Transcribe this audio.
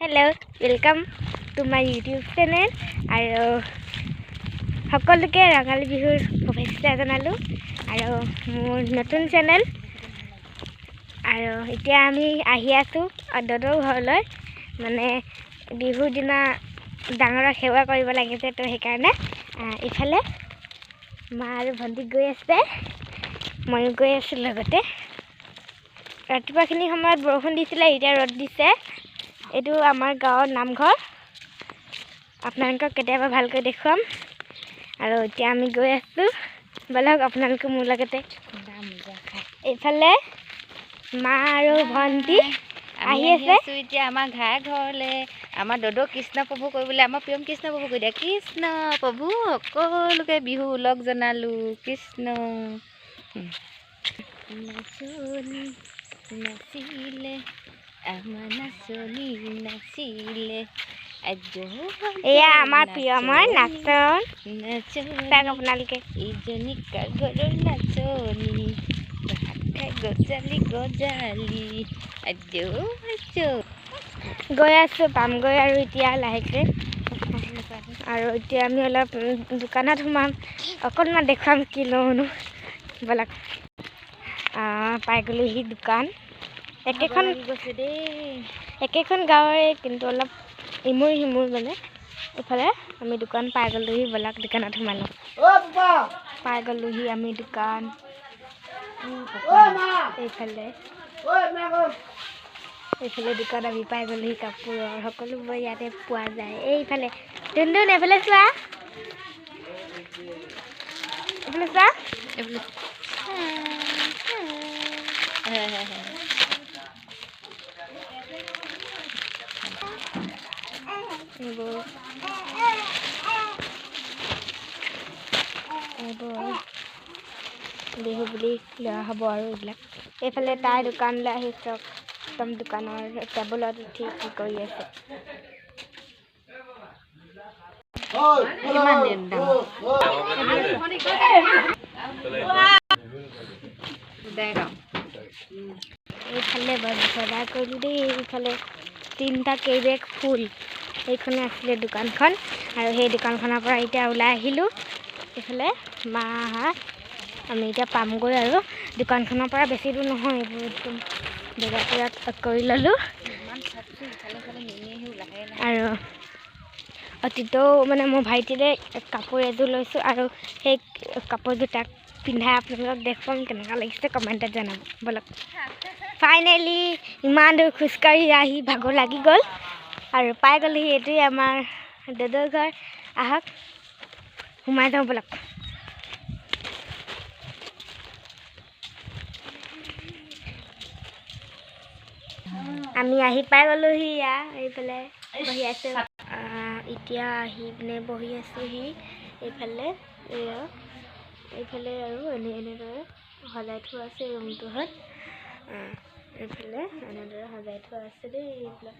Hello, welcome to my YouTube channel. আৰু সকলোকে ৰঙালী বিহুৰ শুভেচ্ছা জনালোঁ আৰু মোৰ নতুন চেনেল আৰু এতিয়া আমি আহি আছোঁ দাদাৰ ঘৰলৈ মানে বিহুৰ দিনা ডাঙৰক সেৱা কৰিব লাগে যে তো সেইকাৰণে ইফালে মা আৰু ভণ্টি গৈ আছে ময়ো গৈ আছোঁ লগতে ৰাতিপুৱাখিনি সময়ত বৰষুণ দিছিলে এতিয়া ৰ'দ দিছে এইটো আমাৰ গাঁৱৰ নামঘৰ আপোনালোকক কেতিয়াবা ভালকৈ দেখুৱাম আৰু এতিয়া আমি গৈ আছোঁ বলক আপোনালোকে মোৰ লগতে এইফালে মা আৰু ভণ্টি আহি আছে এতিয়া আমাৰ ঘৰলৈ আমাৰ দদৌ কৃষ্ণ প্ৰভু কৰিবলৈ আমাৰ প্ৰিয়ম কৃষ্ণ প্ৰভু কৈ দিয়া কৃষ্ণ প্ৰভু সকলোকে বিহু লগ জনালোঁ কৃষ্ণ নাচনি নাচিলে আমাৰ নাচনি নাচিলে এয়া আমাৰ প্ৰিয়মৰ নাচন চাওক আপোনালোকে ইজনী কাঘৰৰ নাচনি গজালি গজালি গৈ আছোঁ পামগৈ আৰু এতিয়া লাহেকৈ আৰু এতিয়া আমি অলপ দোকানত সোমাম অকণমান দেখুৱাম কি লওঁনো বলক পাই গ'লোহি দোকান একেখন গাঁৱৰে কিন্তু অলপ ইমূৰ সিমূৰ মানে এইফালে আমি দোকান পাই গ'লোহি বলক দোকানত সোমালোঁ পাই গ'লোহি আমি দোকান এইফালে দোকান আমি পাই গ'লোহি কাপোৰৰ সকলোবোৰ ইয়াতে পোৱা যায় এইফালে টুনটুন এইফালে চোৱা বিহু বুলি লোৱা হ'ব আৰু এইবিলাক এইফালে তাই দোকানলৈ আহি চব একদম দোকানৰ টেবুলত উঠি কি কৰি আছে এইফালে বজাৰ কৰিলোঁ দেই এইফালে 3টা কেইবেগ ফুল এইখনে আছিলে দোকানখন আৰু সেই দোকানখনৰ পৰা এতিয়া ওলাই আহিলোঁ এইফালে মাহঁত আমি এতিয়া পামগৈ আৰু দোকানখনৰ পৰা বেছি দূৰ নহয় এইবোৰ একদম বজাৰ কৰি ল'লোঁ আৰু অতীতেও মানে মোৰ ভাইটিৰে কাপোৰ এযোৰ লৈছোঁ আৰু সেই কাপোৰযোৰ তাক পিন্ধাই আপোনালোকক দেখুৱাম কেনেকুৱা লাগিছে কমেণ্টত জনাব বলক ফাইনেলি ইমান দূৰ খোজকাঢ়ি আহি ভাগৰ লাগি গ'ল আৰু পাই গ'লোহি এইটোৱে আমাৰ দাদাৰ ঘৰ আহক সোমাই যাওঁ বলক আমি আহি পাই গ'লোহি এইফালে বহি আছোঁ এতিয়া আহি পিনে বহি আছোঁহি এইফালে এইফালে আৰু এনেদৰে সজাই থোৱা আছে ৰুমটোত এইফালে এনেদৰে সজাই থোৱা আছে দেই এইবিলাক